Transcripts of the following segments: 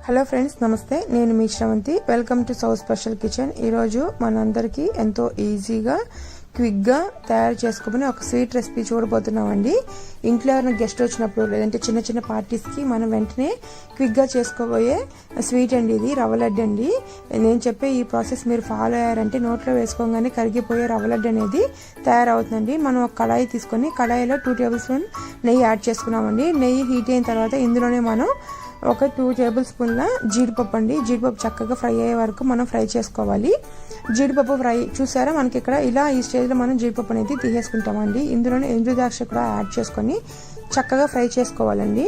Hello friends, నమస్తే. నేను మీ Sravanthi. Welcome to south special kitchen. ఈరోజు మనందరికీ ఎంతో ఈజీగా క్విక్గా తయారు చేసుకోమని ఒక స్వీట్ రెసిపీ చూడబోతున్నామండి. ఇంట్లో ఎవరైనా గెస్ట్ వచ్చినప్పుడు లేదంటే చిన్న చిన్న పార్టీస్కి మనం వెంటనే క్విక్గా చేసుకోబోయే స్వీట్ అండి. ఇది రవ్వ లడ్డు అండి. నేను చెప్పే ఈ ప్రాసెస్ మీరు ఫాలో అయ్యారంటే నోట్లో వేసుకోగానే కరిగిపోయే రవ్వ లడ్డు అనేది తయారవుతుందండి. మనం ఒక కడాయి తీసుకొని కడాయిలో 2 టేబుల్ స్పూన్ నెయ్యి యాడ్ చేసుకున్నామండి. నెయ్యి హీట్ అయిన తర్వాత ఇందులోనే మనం ఒక 2 టేబుల్ స్పూన్ల జీడిపప్పు అండి. జీడిపప్పు చక్కగా ఫ్రై అయ్యే వరకు మనం ఫ్రై చేసుకోవాలి. జీడిపప్పు ఫ్రై చూసారా, మనకి ఇక్కడ ఇలా ఈ స్టేజ్లో మనం జీడిపప్పు అనేది తీసేసుకుంటామండి. ఇందులోనే ఎండు ద్రాక్ష కూడా యాడ్ చేసుకొని చక్కగా ఫ్రై చేసుకోవాలండి.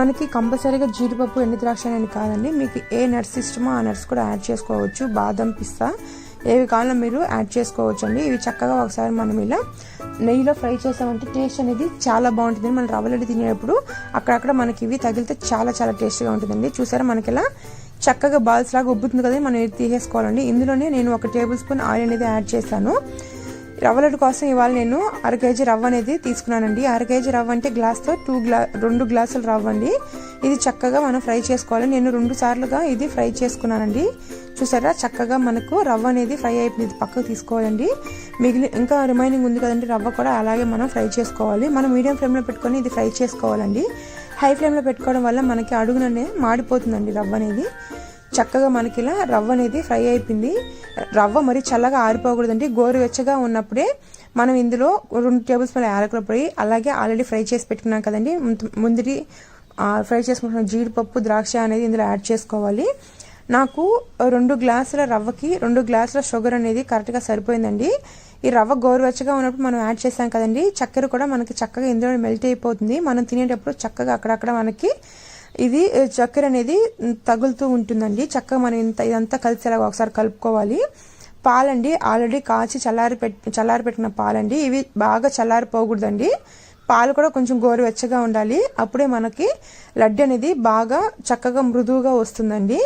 మనకి కంపల్సరీగా జీడిపప్పు ఎండు ద్రాక్ష అని కాదండి, మీకు ఏ నట్స్ ఇష్టమో ఆ నట్స్ కూడా యాడ్ చేసుకోవచ్చు. బాదం, పిస్తా ఏవి కావాలో మీరు యాడ్ చేసుకోవచ్చు అండి. ఇవి చక్కగా ఒకసారి మనం ఇలా నెయ్యిలో ఫ్రై చేసామంటే టేస్ట్ అనేది చాలా బాగుంటుంది. మనం రవ్వ లడ్డు తినేటప్పుడు అక్కడక్కడ మనకి ఇవి తగిలితే చాలా చాలా టేస్ట్గా ఉంటుందండి. చూసారా, మనకి ఇలా చక్కగా బాల్స్ లాగా ఉబ్బుతుంది కదా, మనం ఇది తీసేసుకోవాలండి. ఇందులోనే నేను 1 టేబుల్ స్పూన్ ఆయిల్ అనేది యాడ్ చేశాను. రవ్వ లడ్డు కోసం ఇవాళ నేను 1/2 కేజీ రవ్వ అనేది తీసుకున్నానండి. 1/2 కేజీ రవ్వ అంటే గ్లాస్తో 2 గ్లాసులు రవ్వ అండి. ఇది చక్కగా మనం ఫ్రై చేసుకోవాలి. నేను 2 సార్లుగా ఇది ఫ్రై చేసుకున్నానండి. చూసారా, చక్కగా మనకు రవ్వ అనేది ఫ్రై అయిపోయింది. పక్కకు తీసుకోవాలండి. ఇంకా రిమైనింగ్ ఉంది కదండి రవ్వ కూడా అలాగే మనం ఫ్రై చేసుకోవాలి. మనం మీడియం ఫ్లేమ్లో పెట్టుకొని ఇది ఫ్రై చేసుకోవాలండి. హై ఫ్లేమ్లో పెట్టుకోవడం వల్ల మనకి అడుగుననే మాడిపోతుందండి రవ్వ అనేది. చక్కగా మనకి ఇలా రవ్వ అనేది ఫ్రై అయిపోయింది. రవ్వ మరి చల్లగా ఆరిపోకూడదండి. గోరువెచ్చగా ఉన్నప్పుడే మనం ఇందులో 2 టేబుల్ స్పూన్ల యాలకుల పొడి, అలాగే ఆల్రెడీ ఫ్రై చేసి పెట్టుకున్నాం కదండి, ముందు ఫ్రై చేసుకుంటున్న జీడిపప్పు, ద్రాక్ష అనేది ఇందులో యాడ్ చేసుకోవాలి. నాకు 2 గ్లాసుల రవ్వకి 2 గ్లాసుల షుగర్ అనేది కరెక్ట్గా సరిపోయిందండి. ఈ రవ్వ గోరువెచ్చగా ఉన్నప్పుడు మనం యాడ్ చేసాం కదండి, చక్కెర కూడా మనకి చక్కగా ఇందులో మెల్ట్ అయిపోతుంది. మనం తినేటప్పుడు చక్కగా అక్కడక్కడ మనకి ఇది చక్కెర అనేది తగులుతూ ఉంటుందండి. చక్కగా మనం ఇదంతా కలిసేలాగా ఒకసారి కలుపుకోవాలి. పాలండి ఆల్రెడీ కాచి చల్లారి పెట్టిన పాలండి. ఇవి బాగా చల్లారిపోకూడదండి. పాలు కూడా కొంచెం గోరువెచ్చగా ఉండాలి. అప్పుడే మనకి లడ్డు అనేది బాగా చక్కగా మృదువుగా వస్తుందండి.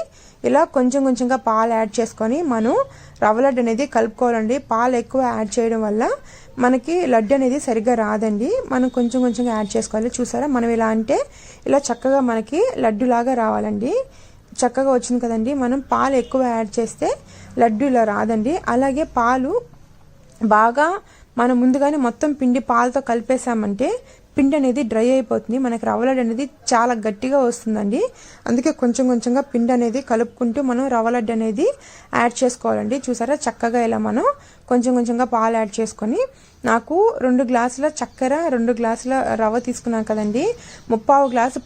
ఇలా కొంచెం కొంచెంగా పాలు యాడ్ చేసుకొని మనం రవ్వ లడ్డు అనేది కలుపుకోవాలండి. పాలు ఎక్కువ యాడ్ చేయడం వల్ల మనకి లడ్డు అనేది సరిగ్గా రాదండి. మనం కొంచెం కొంచెంగా యాడ్ చేసుకోవాలి. చూసారా, మనం ఇలా అంటే ఇలా చక్కగా మనకి లడ్డులాగా రావాలండి. చక్కగా వచ్చింది కదండి. మనం పాలు ఎక్కువ యాడ్ చేస్తే లడ్డు ఇలా రాదండి. అలాగే పాలు బాగా మనం ముందుగానే మొత్తం పిండి పాలతో కలిపేసామంటే పిండి అనేది డ్రై అయిపోతుంది. మనకి రవ్వ లడ్డు అనేది చాలా గట్టిగా వస్తుందండి. అందుకే కొంచెం కొంచెంగా పిండి అనేది కలుపుకుంటూ మనం రవ్వ లడ్డు అనేది యాడ్ చేసుకోవాలండి. చూసారా, చక్కగా ఇలా మనం కొంచెం కొంచెంగా పాలు యాడ్ చేసుకొని నాకు 2 గ్లాసుల చక్కెర 2 గ్లాసుల రవ్వ తీసుకున్నాను కదండి, 3/4 గ్లాసు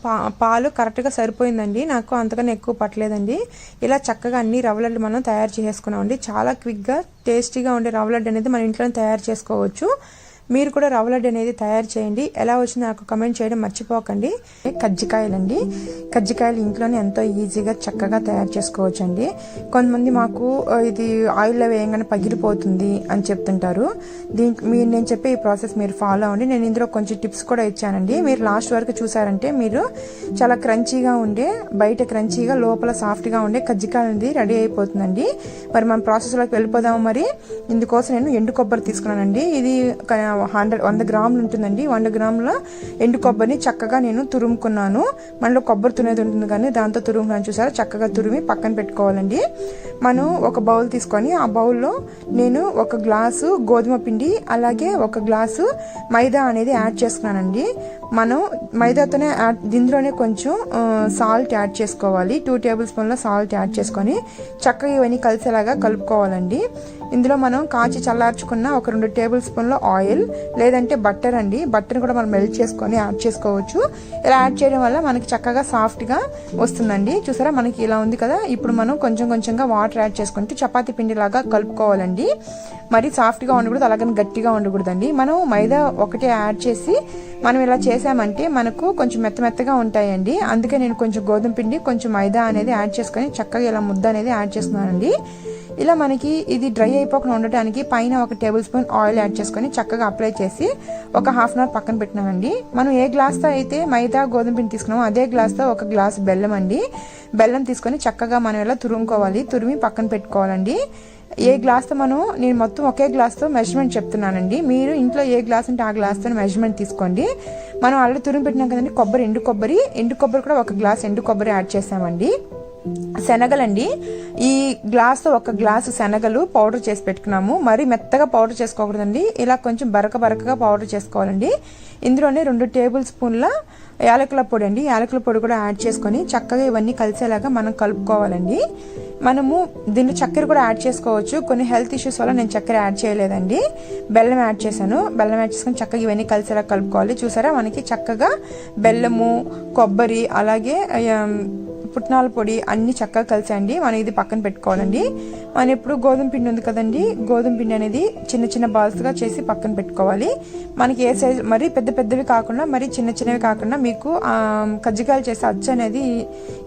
పాలు కరెక్ట్గా సరిపోయిందండి. నాకు అంతకన్నా ఎక్కువ పట్టలేదండి. ఇలా చక్కగా అన్ని రవ్వ లడ్డు మనం తయారు చేసుకున్నామండి. చాలా క్విక్గా టేస్టీగా ఉండే రవ్వ లడ్డు అనేది మన ఇంట్లోనే తయారు చేసుకోవచ్చు. మీరు కూడా రవ్వ లడ్డు అనేది తయారు చేయండి. ఎలా వచ్చిందో నాకు కమెంట్ చేయడం మర్చిపోకండి. కజ్జికాయలండి, కజ్జికాయలు ఇంట్లోనే ఎంతో ఈజీగా చక్కగా తయారు చేసుకోవచ్చు అండి. కొంతమంది మాకు ఇది ఆయిల్లో వేయంగానే పగిలిపోతుంది అని చెప్తుంటారు. నేను చెప్పే ఈ ప్రాసెస్ మీరు ఫాలో అవ్వండి. నేను ఇందులో కొంచెం టిప్స్ కూడా ఇచ్చానండి. మీరు లాస్ట్ వరకు చూసారంటే మీరు చాలా క్రంచీగా ఉండే, బయట క్రంచీగా లోపల సాఫ్ట్గా ఉండే కజ్జికాయలు అనేది రెడీ అయిపోతుందండి. మరి మన ప్రాసెస్లోకి వెళ్ళిపోదాము. మరి ఇందుకోసం నేను ఎండు కొబ్బరి తీసుకున్నానండి. ఇది 100 గ్రాములు ఉంటుందండి. 100 గ్రాముల ఎండు కొబ్బరిని చక్కగా నేను తురుముకున్నాను. మనలో కొబ్బరి తునేది ఉంటుంది కానీ దాంతో తురుముకున్నాను. చూసారా, చక్కగా తురిమి పక్కన పెట్టుకోవాలండి. మనం ఒక బౌల్ తీసుకొని ఆ బౌల్లో నేను 1 గ్లాసు గోధుమ పిండి, అలాగే 1 గ్లాసు మైదా అనేది యాడ్ చేసుకున్నానండి. మనం మైదాతోనే దీంట్లోనే కొంచెం సాల్ట్ యాడ్ చేసుకోవాలి. 2 టేబుల్ స్పూన్ల సాల్ట్ యాడ్ చేసుకొని చక్కగా ఇవన్నీ కలిసేలాగా కలుపుకోవాలండి. ఇందులో మనం కాచి చల్లార్చుకున్న ఒక 2 టేబుల్ స్పూన్ల ఆయిల్, లేదంటే బట్టర్ అండి, బట్టర్ని కూడా మనం మెల్ట్ చేసుకొని యాడ్ చేసుకోవచ్చు. ఇలా యాడ్ చేయడం వల్ల మనకి చక్కగా సాఫ్ట్గా వస్తుందండి. చూసారా, మనకి ఇలా ఉంది కదా. ఇప్పుడు మనం కొంచెం కొంచెంగా వాటర్ యాడ్ చేసుకుంటూ చపాతీ పిండిలాగా కలుపుకోవాలండి. మరి సాఫ్ట్గా ఉండకూడదు, అలాగని గట్టిగా ఉండకూడదండి. మనం మైదా ఒకటే యాడ్ చేసి మనం ఇలా చేసామంటే మనకు కొంచెం మెత్తగా ఉంటాయండి. అందుకే నేను కొంచెం గోధుమ పిండి, కొంచెం మైదా అనేది యాడ్ చేసుకొని చక్కగా ఇలా ముద్ద అనేది యాడ్ చేసుకున్నానండి. ఇలా మనకి ఇది డ్రై అయిపోకుండా ఉండటానికి పైన 1 టేబుల్ స్పూన్ ఆయిల్ యాడ్ చేసుకొని చక్కగా అప్లై చేసి ఒక 1/2 అవర్ పక్కన పెట్టినానండి. మనం ఏ గ్లాస్తో అయితే మైదా గోధుమ పిండి తీసుకున్నామో అదే గ్లాస్తో 1 గ్లాసు బెల్లం అండి. బెల్లం తీసుకొని చక్కగా మనం ఇలా తురుముకోవాలి. తురిమి పక్కన పెట్టుకోవాలండి. ఏ గ్లాస్తో నేను మొత్తం ఒకే గ్లాస్తో మెజర్మెంట్ చెప్తున్నానండి. మీరు ఇంట్లో ఏ గ్లాస్ అంటే ఆ గ్లాస్తో మెజర్మెంట్ తీసుకోండి. మనం ఆల్రెడీ తురిమి పెట్టినాం కదండి ఎండు కొబ్బరి కూడా 1 గ్లాస్ ఎండు కొబ్బరి యాడ్ చేసామండి. శనగలండి. ఈ గ్లాస్తో ఒక గ్లాసు శనగలు పౌడర్ చేసి పెట్టుకున్నాము. మరి మెత్తగా పౌడర్ చేసుకోకూడదండి, ఇలా కొంచెం బరకగా పౌడర్ చేసుకోవాలండి. ఇందులోనే 2 టేబుల్ స్పూన్ల యాలకుల పొడి అండి, యాలకుల పొడి కూడా యాడ్ చేసుకొని చక్కగా ఇవన్నీ కలిసేలాగా మనం కలుపుకోవాలండి. మనము దీన్ని చక్కెర కూడా యాడ్ చేసుకోవచ్చు. కొన్ని హెల్త్ ఇష్యూస్ వల్ల నేను చక్కెర యాడ్ చేయలేదండి, బెల్లం యాడ్ చేశాను. బెల్లం యాడ్ చేసుకొని చక్కగా ఇవన్నీ కలిసేలా కలుపుకోవాలి. చూసారా, మనకి చక్కగా బెల్లము, కొబ్బరి, అలాగే పుట్నాల పొడి అన్ని చక్కగా కలిసాయండి. మనం ఇది పక్కన పెట్టుకోవాలండి. మనం ఇప్పుడు గోధుమ పిండి ఉంది కదండి, గోధుమ పిండి అనేది చిన్న బాల్స్గా చేసి పక్కన పెట్టుకోవాలి. మనకి ఏ సైజు, మరి పెద్దవి కాకుండా మరి చిన్నవి కాకుండా మీకు కజ్జికాయలు చేసే అచ్చు అనేది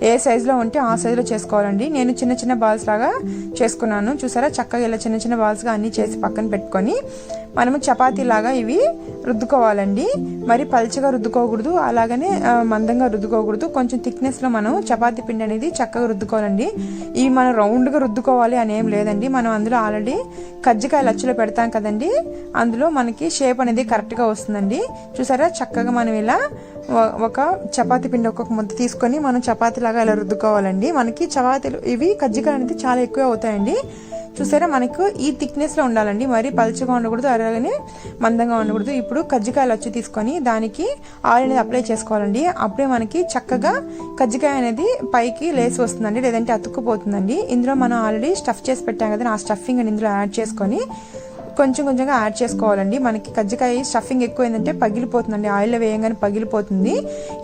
ఏ సైజులో ఉంటే ఆ సైజులో చేసుకోవాలండి. నేను చిన్న బాల్స్ లాగా చేసుకున్నాను. చూసారా, చక్కగా ఇలా చిన్న బాల్స్గా అన్ని చేసి పక్కన పెట్టుకొని మనము చపాతీ లాగా ఇవి రుద్దుకోవాలండి. మరి పల్చగా రుద్దుకోకూడదు, అలాగనే మందంగా రుద్దుకోకూడదు. కొంచెం థిక్నెస్లో మనం చపాతీ పిండి అనేది చక్కగా రుద్దుకోవాలండి. ఇవి మనం రౌండ్గా రుద్దుకోవాలి అని ఏం లేదండి. మనం అందులో ఆల్రెడీ కజ్జికాయలు అచ్చులో పెడతాం కదండి, అందులో మనకి షేప్ అనేది కరెక్ట్గా వస్తుందండి. చూసారా, చక్కగా మనం ఇలా ఒక చపాతీ పిండి ఒక్కొక్క ముద్ద తీసుకొని మనం చపాతీ లాగా ఇలా రుద్దుకోవాలండి. మనకి చపాతీలు ఇవి కజ్జికాయలు అనేది చాలా ఎక్కువ అవుతాయండి. చూసారా, మనకు ఈ థిక్నెస్ లో ఉండాలండి, మరి పలుచగా ఉండకూడదు, అలాగనే మందంగా ఉండకూడదు. ఇప్పుడు కజ్జికాయలు వచ్చి తీసుకొని దానికి ఆయిల్ అనేది అప్లై చేసుకోవాలండి. అప్పుడే మనకి చక్కగా కజ్జికాయ అనేది పైకి లేసి వస్తుందండి, లేదంటే అతుక్కుపోతుందండి. ఇందులో మనం ఆల్రెడీ స్టఫ్ చేసి పెట్టాం కదా, ఆ స్టఫింగ్ ఇందులో యాడ్ చేసుకొని కొంచెంగా యాడ్ చేసుకోవాలండి. మనకి కజ్జికాయ స్టఫింగ్ ఎక్కువైందంటే పగిలిపోతుందండి, ఆయిల్లో వేయంగానే పగిలిపోతుంది.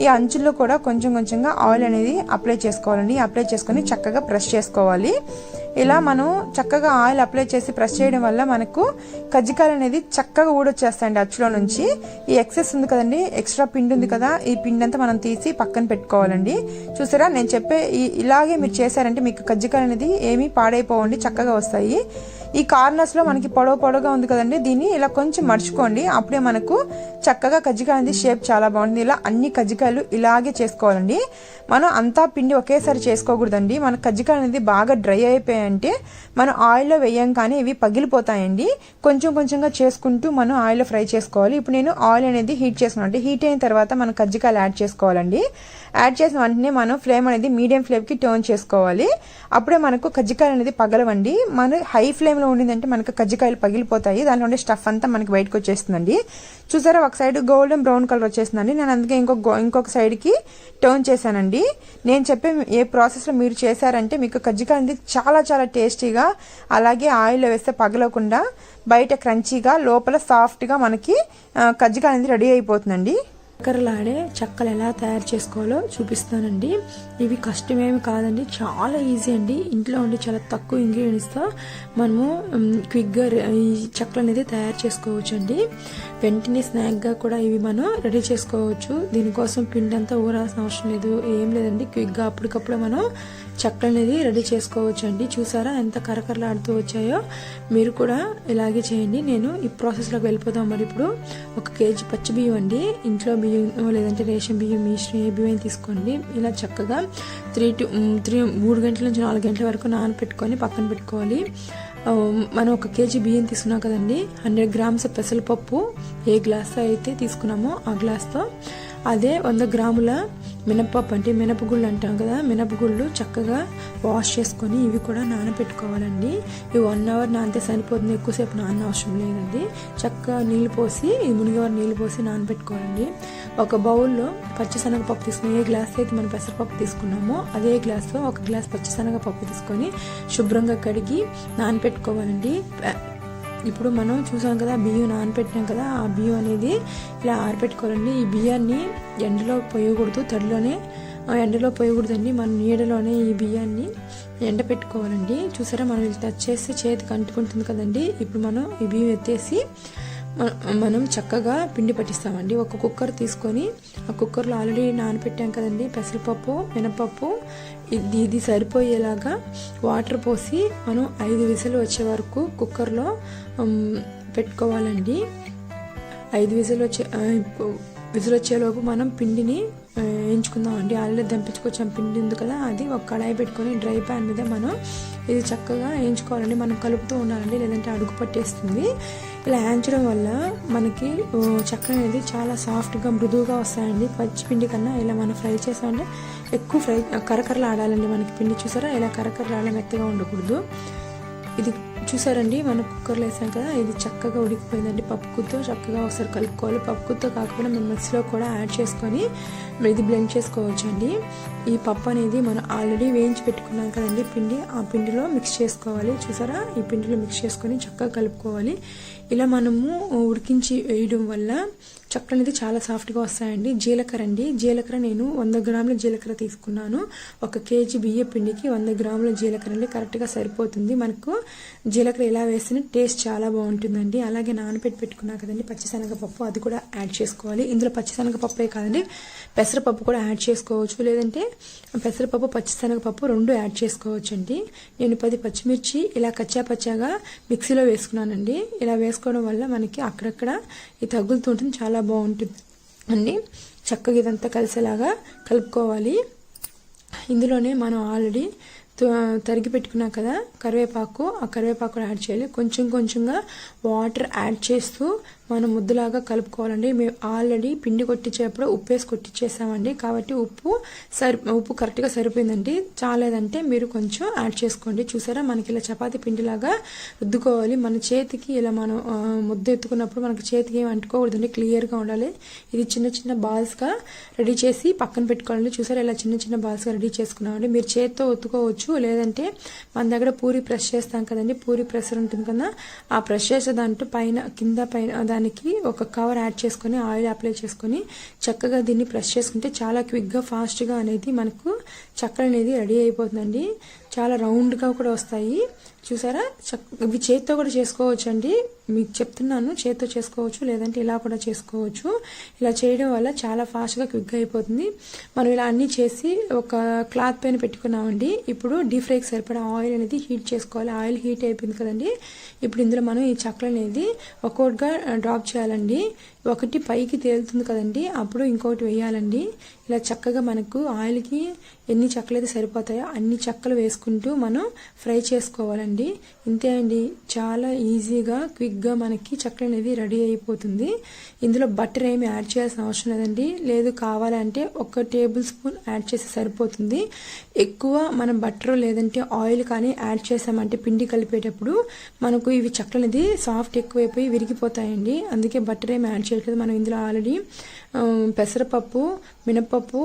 ఈ అంచుల్లో కూడా కొంచెంగా ఆయిల్ అనేది అప్లై చేసుకోవాలండి. అప్లై చేసుకొని చక్కగా ప్రెస్ చేసుకోవాలి. ఇలా మనం చక్కగా ఆయిల్ అప్లై చేసి ప్రెస్ చేయడం వల్ల మనకు కజ్జికాయలు అనేది చక్కగా ఊడొచ్చేస్తాయండి అచ్చులో నుంచి. ఈ ఎక్సెస్ ఉంది కదండి, ఎక్స్ట్రా పిండి ఉంది కదా, ఈ పిండి అంతా మనం తీసి పక్కన పెట్టుకోవాలండి. చూసారా, నేను చెప్పే ఇలాగే మీరు చేశారంటే మీకు కజ్జికాయలు అనేది ఏమీ పాడైపోవండి, చక్కగా వస్తాయి. ఈ కార్నర్స్ లో మనకి పొడవుగా ఉంది కదండి, దీన్ని ఇలా కొంచెం మర్చుకోండి. అప్పుడే మనకు చక్కగా కజ్జికాయ అనేది షేప్ చాలా బాగుంటుంది. ఇలా అన్ని కజ్జికాయలు ఇలాగే చేసుకోవాలండి. మనం అంతా పిండి ఒకేసారి చేసుకోకూడదండి. మన కజ్జికాయలు అనేది బాగా డ్రై అయిపోయాయంటే మనం ఆయిల్లో వేయం కానీ ఇవి పగిలిపోతాయండి. కొంచెంగా చేసుకుంటూ మనం ఆయిల్లో ఫ్రై చేసుకోవాలి. ఇప్పుడు నేను ఆయిల్ అనేది హీట్ చేసుకున్నాను. హీట్ అయిన తర్వాత మనం కజ్జికాయలు యాడ్ చేసుకోవాలండి. యాడ్ చేసిన వెంటనే మనం ఫ్లేమ్ అనేది మీడియం ఫ్లేమ్కి టర్న్ చేసుకోవాలి. అప్పుడే మనకు కజ్జికాయలు అనేది పగలవండి. మన హై ఫ్లేమ్లో ఉండిందంటే మనకు కజ్జికాయలు పగిలిపోతాయి, దానిలో ఉండే స్టఫ్ అంతా మనకి బయటకు వచ్చేస్తుందండి. చూసారా, ఒక సైడ్ గోల్డెన్ బ్రౌన్ కలర్ వచ్చేస్తుందండి. నేను అందుకే ఇంకొక సైడ్కి టర్న్ చేశానండి. నేను చెప్పే ఏ ప్రాసెస్లో మీరు చేశారంటే మీకు కజ్జికాయ అనేది చాలా టేస్టీగా, అలాగే ఆయిల్లో వేస్తే పగలకుండా బయట క్రంచీగా లోపల సాఫ్ట్గా మనకి కజ్జికాయ అనేది రెడీ అయిపోతుందండి. కరలాడే చెక్కలు ఎలా తయారు చేసుకోవాలో చూపిస్తానండి. ఇవి కష్టమేమి కాదండి, చాలా ఈజీ అండి. ఇంట్లో ఉండి చాలా తక్కువ ఇంగ్రీడియంట్స్తో మనము క్విక్గా ఈ చెక్కలు అనేది తయారు చేసుకోవచ్చు అండి. వెంటనే స్నాక్గా కూడా ఇవి మనం రెడీ చేసుకోవచ్చు. దీనికోసం పిండి అంతా ఊరాల్సిన అవసరం లేదు, ఏం లేదండి. క్విక్గా అప్పటికప్పుడు మనం చెక్కలు అనేది రెడీ చేసుకోవచ్చు అండి. చూసారా ఎంత కరకరలాడుతూ వచ్చాయో, మీరు కూడా ఇలాగే చేయండి. నేను ఈ ప్రాసెస్లోకి వెళ్ళిపోదాం. మరి ఇప్పుడు 1 కేజీ పచ్చి బియ్యం అండి, ఇంట్లో బియ్యం లేదంటే రేషన్ బియ్యం, మీ ఇష్టం ఏ బియ్యం తీసుకోండి. ఇలా చక్కగా 3 గంటల నుంచి 4 గంటల వరకు నానపెట్టుకొని పక్కన పెట్టుకోవాలి. మనం 1 కేజీ బియ్యం తీసుకున్నాం కదండి, 100 గ్రామ్స్ పెసరపప్పు ఏ గ్లాస్తో అయితే తీసుకున్నామో ఆ గ్లాస్తో, అదే 100 గ్రాముల మినపప్పు అంటే మినపగుళ్ళు అంటాం కదా, మినపగుళ్ళు చక్కగా వాష్ చేసుకొని ఇవి కూడా నానబెట్టుకోవాలండి. ఇవి 1 అవర్ నానితే సరిపోతుంది, ఎక్కువసేపు నాన్న అవసరం లేదండి. చక్కగా నీళ్ళు పోసి మునిగేవారు నీళ్ళు పోసి నానబెట్టుకోవాలండి. ఒక బౌల్లో పచ్చిశనగపప్పు తీసుకుని, ఏ గ్లాస్ అయితే మనం పెసరపప్పు తీసుకున్నామో అదే గ్లాస్తో 1 గ్లాస్ పచ్చిశనగపప్పు తీసుకొని శుభ్రంగా కడిగి నానబెట్టుకోవాలండి. ఇప్పుడు మనం చూసాం కదా, బియ్యం నానపెట్టినాం కదా, ఆ బియ్యం అనేది ఇలా ఆరపెట్టుకోవాలండి. ఈ బియ్యాన్ని ఎండలో పోయకూడదు, ఎండలో పోయకూడదండి. మనం నీడలోనే ఈ బియ్యాన్ని ఎండపెట్టుకోవాలండి. చూసారా, మనం ఇలా టచ్ చేసి చేతికి అంటుకుంటుంది కదండి. ఇప్పుడు మనం ఈ బియ్యం ఎత్తేసి మనం చక్కగా పిండి పట్టిస్తామండి. 1 కుక్కర్ తీసుకొని ఆ కుక్కర్లో ఆల్రెడీ నానపెట్టాం కదండి పెసరపప్పు, మినపప్పు, ఇది సరిపోయేలాగా వాటర్ పోసి మనం 5 విజిల్ వచ్చే వరకు కుక్కర్లో పెట్టుకోవాలండి. 5 విజిల్ వచ్చేలోపు మనం పిండిని వేయించుకుందామండి. ఆల్రెడీ దంపించుకొచ్చాం పిండి ఉంది కదా, అది ఒక కడాయి పెట్టుకొని డ్రై ప్యాన్ మీద మనం ఇది చక్కగా వేయించుకోవాలండి. మనం కలుపుతూ ఉండాలండి, లేదంటే అడుగు పట్టేస్తుంది. ఇలా వేయించడం వల్ల మనకి చెక్క అనేది చాలా సాఫ్ట్గా మృదువుగా వస్తాయండి. పచ్చి పిండి కన్నా ఇలా మనం ఫ్రై చేసామంటే ఎక్కువ ఫ్రై కరకరలు ఆడాలండి మనకి పిండి. చూసారా ఇలా కరకరలు ఆడ మెత్తగా ఉండకూడదు. ఇది చూసారండి మనం కుక్కర్లో వేసాం కదా, ఇది చక్కగా ఉడికిపోయిందండి. పప్పుతో చక్కగా ఒకసారి కలుపుకోవాలి. పప్పుతో కాకుండా మనం మిక్సీలో కూడా యాడ్ చేసుకొని ఇది బ్లెండ్ చేసుకోవచ్చు అండి. ఈ పప్పు అనేది మనం ఆల్రెడీ వేయించి పెట్టుకున్నాం కదండి పిండి, ఆ పిండిలో మిక్స్ చేసుకోవాలి. చూసారా ఈ పిండిలో మిక్స్ చేసుకొని చక్కగా కలుపుకోవాలి. ఇలా మనము ఉడికించి వేయడం వల్ల చక్కలు అనేది చాలా సాఫ్ట్గా వస్తాయండి. జీలకర్ర అండి, జీలకర్ర నేను 100 గ్రాముల జీలకర్ర తీసుకున్నాను. 1 కేజీ బియ్య పిండికి 100 గ్రాముల జీలకర్ర అండి కరెక్ట్గా సరిపోతుంది. మనకు జీలకర్ర ఇలా వేస్తేనే టేస్ట్ చాలా బాగుంటుందండి. అలాగే నానబెట్టి పెట్టుకున్నా కదండి పచ్చిశనగపప్పు, అది కూడా యాడ్ చేసుకోవాలి. ఇందులో పచ్చిశనగపప్పే కాదండి పెసరపప్పు కూడా యాడ్ చేసుకోవచ్చు, లేదంటే పెసరపప్పు పచ్చిశనగపప్పు 2 యాడ్ చేసుకోవచ్చు అండి. నేను 10 పచ్చిమిర్చి ఇలా కచ్చాపచ్చాగా మిక్సీలో వేసుకున్నానండి. ఇలా వేసుకోవడం వల్ల మనకి అక్కడక్కడ ఇది తగులుతూ ఉంటుంది, చాలా బాగుంటుంది అండి. చక్కగా ఇదంతా కలిసేలాగా కలుపుకోవాలి. ఇందులోనే మనం ఆల్రెడీ తరిగి పెట్టుకున్నాం కదా కరివేపాకు, ఆ కరివేపాకు యాడ్ చేయాలి. కొంచెం కొంచెంగా వాటర్ యాడ్ చేస్తూ మనం ముద్దలాగా కలుపుకోవాలండి. మేము ఆల్రెడీ పిండి కొట్టించేటప్పుడు ఉప్పు వేసి కొట్టించేసామండి, కాబట్టి ఉప్పు కరెక్ట్గా సరిపోయిందండి. చాలేదంటే మీరు కొంచెం యాడ్ చేసుకోండి. చూసారా మనకి ఇలా చపాతీ పిండిలాగా రుద్దుకోవాలి. మన చేతికి ఇలా మనం ముద్ద ఎత్తుకున్నప్పుడు మనకి చేతికి ఏమి అంటుకోకూడదండి, క్లియర్గా ఉండాలి. ఇది చిన్న చిన్న బాల్స్గా రెడీ చేసి పక్కన పెట్టుకోవాలండి. చూసారా ఇలా చిన్న చిన్న బాల్స్గా రెడీ చేసుకున్నామండి. మీరు చేతితో ఒత్తుకోవచ్చు, లేదంటే మన దగ్గర పూరి ప్రెస్ చేస్తాం కదండి, పూరి ప్రెషర్ ఉంటుంది కదా, ఆ ప్రెస్ చేసే దాంట్లో కింద పైన దానికి ఒక కవర్ యాడ్ చేసుకొని ఆయిల్ అప్లై చేసుకొని చక్కగా దీన్ని ప్రెస్ చేసుకుంటే చాలా క్విక్గా ఫాస్ట్గా అనేది మనకు చక్కలు అనేది రెడీ అయిపోతుందండి. చాలా రౌండ్గా కూడా వస్తాయి. చూసారా ఇవి చేతితో కూడా చేసుకోవచ్చు అండి, మీకు చెప్తున్నాను. చేతితో చేసుకోవచ్చు, లేదంటే ఇలా కూడా చేసుకోవచ్చు. ఇలా చేయడం వల్ల చాలా ఫాస్ట్గా క్విక్గా అయిపోతుంది. మనం ఇలా అన్నీ చేసి ఒక క్లాత్ పైన పెట్టుకున్నామండి. ఇప్పుడు డీప్ ఫ్రైకి సరిపడా ఆయిల్ అనేది హీట్ చేసుకోవాలి. ఆయిల్ హీట్ అయిపోయింది కదండి, ఇప్పుడు ఇందులో మనం ఈ చక్కలు అనేది ఒక్కొక్కటిగా డ్రాప్ చేయాలండి. ఒకటి పైకి తేలుతుంది కదండి, అప్పుడు ఇంకొకటి వేయాలండి. ఇలా చక్కగా మనకు ఆయిల్కి ఎన్ని చక్కలు అయితే సరిపోతాయో అన్ని చక్కలు వేసుకుంటూ మనం ఫ్రై చేసుకోవాలండి. ఇంతే అండి, చాలా ఈజీగా క్విక్గా మనకి చక్కలు అనేది రెడీ అయిపోతుంది. ఇందులో బటర్ ఏమి యాడ్ చేయాల్సిన అవసరం లేదండి. లేదు కావాలంటే 1 టేబుల్ స్పూన్ యాడ్ చేస్తే సరిపోతుంది. ఎక్కువ మనం బటర్ లేదంటే ఆయిల్ కానీ యాడ్ చేసామంటే పిండి కలిపేటప్పుడు మనకు ఇవి చక్కలు అనేది సాఫ్ట్ ఎక్కువైపోయి విరిగిపోతాయండి. అందుకే బటర్ ఏమి యాడ్ చేయట్లేదు. మనం ఇందులో ఆల్రెడీ పెసరపప్పు మినపప్పు